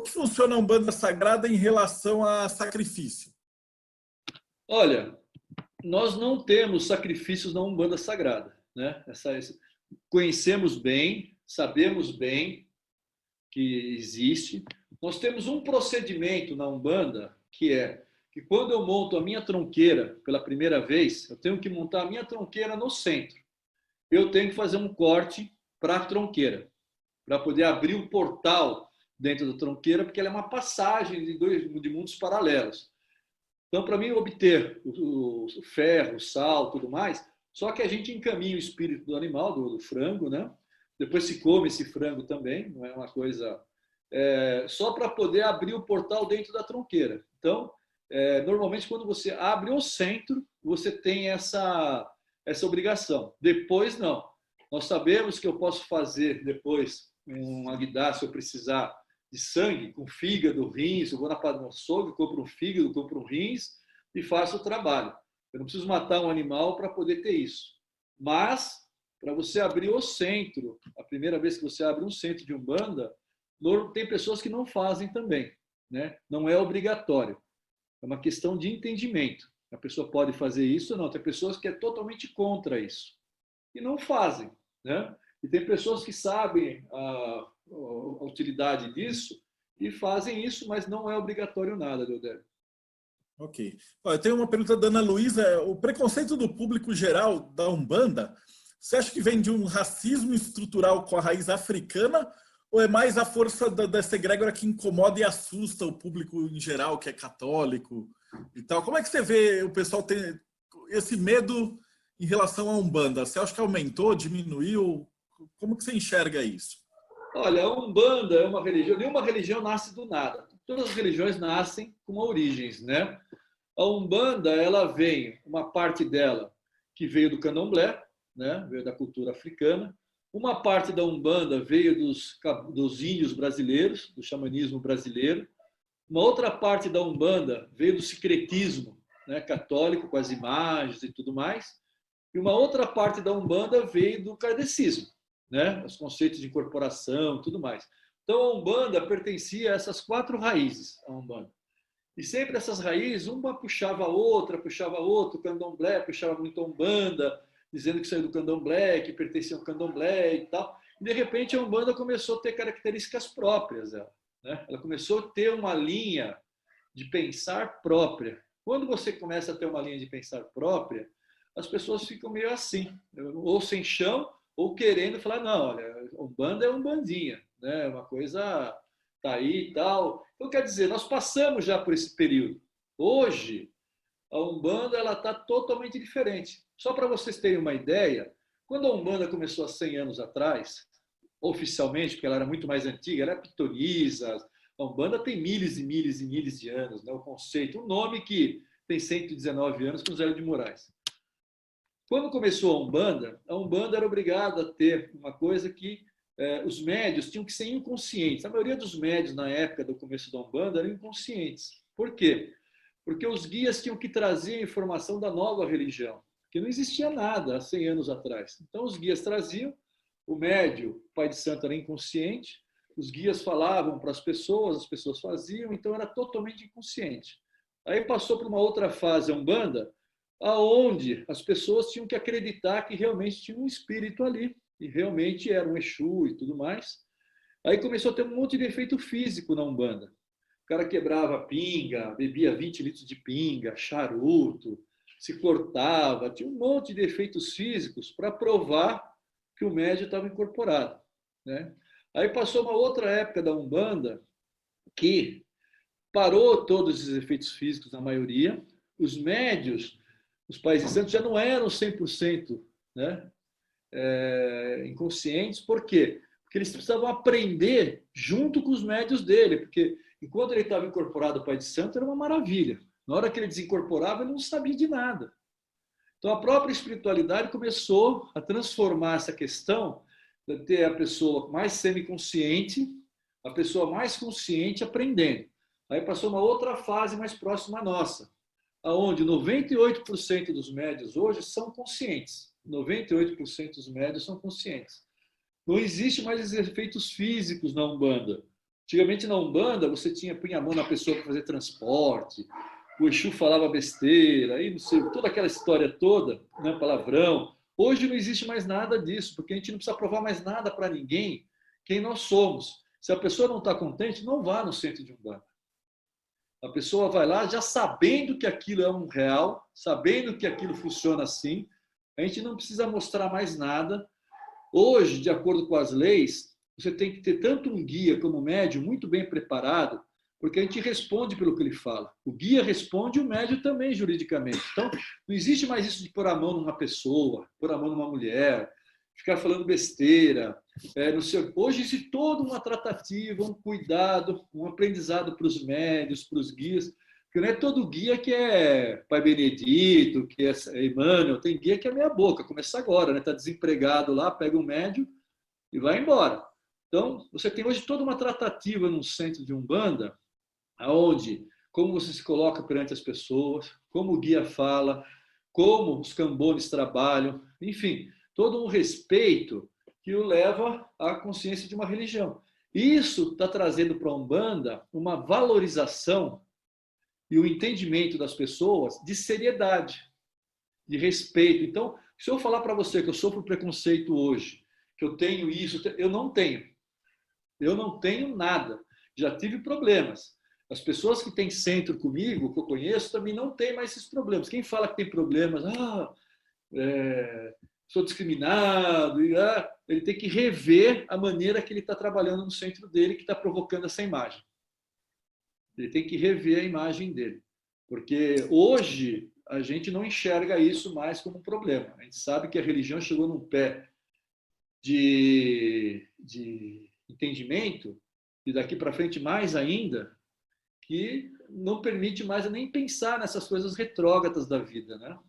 Como que funciona a Umbanda Sagrada em relação a sacrifício? Olha, nós não temos sacrifícios na Umbanda Sagrada, né? Conhecemos bem, sabemos bem que existe. Nós temos um procedimento na Umbanda que é que quando eu monto a minha tronqueira pela primeira vez, eu tenho que montar a minha tronqueira no centro. Eu tenho que fazer um corte para a tronqueira, para poder abrir o portal dentro da tronqueira, porque ela é uma passagem de mundos paralelos. Então, para mim obter o ferro, o sal, tudo mais, só que a gente encaminha o espírito do animal, do frango, né? Depois se come esse frango também, não é uma coisa... só para poder abrir o portal dentro da tronqueira. Então, normalmente, quando você abre o centro, você tem essa obrigação. Depois, não. Nós sabemos que eu posso fazer depois um aguidar, se eu precisar de sangue, com fígado, rins, eu vou no açougue, compro um fígado, compro um rins e faço o trabalho. Eu não preciso matar um animal para poder ter isso. Mas, para você abrir o centro, a primeira vez que você abre um centro de Umbanda, tem pessoas que não fazem também, né? Não é obrigatório. É uma questão de entendimento. A pessoa pode fazer isso ou não. Tem pessoas que é totalmente contra isso e não fazem, né? E tem pessoas que sabem a utilidade disso e fazem isso, mas não é obrigatório nada, Deodébio. Ok. Eu tenho uma pergunta da Ana Luísa. O preconceito do público geral da Umbanda, você acha que vem de um racismo estrutural com a raiz africana ou é mais a força dessa egrégora que incomoda e assusta o público em geral, que é católico e tal? Como é que você vê o pessoal ter esse medo em relação à Umbanda? Você acha que aumentou, diminuiu? Como que você enxerga isso? Olha, a Umbanda é uma religião, nenhuma religião nasce do nada. Todas as religiões nascem com origens, né? A Umbanda, ela vem, uma parte dela que veio do Candomblé, né? Veio da cultura africana. Uma parte da Umbanda veio dos índios brasileiros, do xamanismo brasileiro. Uma outra parte da Umbanda veio do secretismo, né, católico, com as imagens e tudo mais. E uma outra parte da Umbanda veio do kardecismo, né, os conceitos de incorporação e tudo mais. Então, a Umbanda pertencia a essas 4 raízes, a Umbanda. E sempre essas raízes, uma puxava a outra, o Candomblé puxava muito a Umbanda, dizendo que saiu do Candomblé, que pertencia ao Candomblé e tal. E, de repente, a Umbanda começou a ter características próprias. Ela começou a ter uma linha de pensar própria. Quando você começa a ter uma linha de pensar própria, as pessoas ficam meio assim, ou sem chão, ou querendo falar, não, olha, Umbanda é Umbandinha, né? Uma coisa tá aí e tal. Então, quer dizer, nós passamos já por esse período. Hoje, a Umbanda ela está totalmente diferente. Só para vocês terem uma ideia, quando a Umbanda começou há 100 anos atrás, oficialmente, porque ela era muito mais antiga, ela é pitonisa, a Umbanda tem milhares e milhares e milhares de anos, né? O conceito, um nome que tem 119 anos com Zé de Moraes. Quando começou a Umbanda era obrigada a ter uma coisa que os médios tinham que ser inconscientes. A maioria dos médios, na época do começo da Umbanda, eram inconscientes. Por quê? Porque os guias tinham que trazer a informação da nova religião, que não existia nada há 100 anos atrás. Então, os guias traziam, o médio, o pai de santo, era inconsciente, os guias falavam para as pessoas faziam, então era totalmente inconsciente. Aí passou para uma outra fase, a Umbanda, aonde as pessoas tinham que acreditar que realmente tinha um espírito ali, e realmente era um Exu e tudo mais. Aí começou a ter um monte de efeito físico na Umbanda. O cara quebrava pinga, bebia 20 litros de pinga, charuto, se cortava, tinha um monte de efeitos físicos para provar que o médium estava incorporado, né? Aí passou uma outra época da Umbanda que parou todos esses efeitos físicos na maioria, os médios, os pais de santos já não eram 100%, né, inconscientes. Por quê? Porque eles precisavam aprender junto com os médios dele, porque enquanto ele estava incorporado ao pai de santo era uma maravilha. Na hora que ele desincorporava, ele não sabia de nada. Então, a própria espiritualidade começou a transformar essa questão de ter a pessoa mais semiconsciente, a pessoa mais consciente aprendendo. Aí passou uma outra fase mais próxima à nossa, onde 98% dos médios hoje são conscientes. 98% dos médios são conscientes. Não existe mais esses efeitos físicos na Umbanda. Antigamente na Umbanda, você punha a mão na pessoa para fazer transporte, o Exu falava besteira, aí não sei, toda aquela história toda, né, palavrão. Hoje não existe mais nada disso, porque a gente não precisa provar mais nada para ninguém quem nós somos. Se a pessoa não está contente, não vá no centro de Umbanda. A pessoa vai lá já sabendo que aquilo é um real, sabendo que aquilo funciona assim. A gente não precisa mostrar mais nada. Hoje, de acordo com as leis, você tem que ter tanto um guia como um médium muito bem preparado, porque a gente responde pelo que ele fala. O guia responde e o médium também, juridicamente. Então, não existe mais isso de pôr a mão numa pessoa, pôr a mão numa mulher, ficar falando besteira. Hoje existe toda uma tratativa, um cuidado, um aprendizado para os médios, para os guias, porque não é todo guia que é Pai Benedito, que é Emmanuel, tem guia que é meia boca, começa agora, está desempregado lá, pega o médio e vai embora. Então, você tem hoje toda uma tratativa num centro de Umbanda, onde, como você se coloca perante as pessoas, como o guia fala, como os cambones trabalham, enfim, todo um respeito que o leva à consciência de uma religião. Isso está trazendo para a Umbanda uma valorização e o entendimento das pessoas de seriedade, de respeito. Então, se eu falar para você que eu sofro preconceito hoje, que eu tenho isso, eu não tenho. Eu não tenho nada. Já tive problemas. As pessoas que têm centro comigo, que eu conheço, também não têm mais esses problemas. Quem fala que tem problemas, sou discriminado, ele tem que rever a maneira que ele está trabalhando no centro dele, que está provocando essa imagem. Ele tem que rever a imagem dele. Porque hoje a gente não enxerga isso mais como um problema. A gente sabe que a religião chegou num pé de entendimento, e daqui para frente mais ainda, que não permite mais nem pensar nessas coisas retrógradas da vida, né?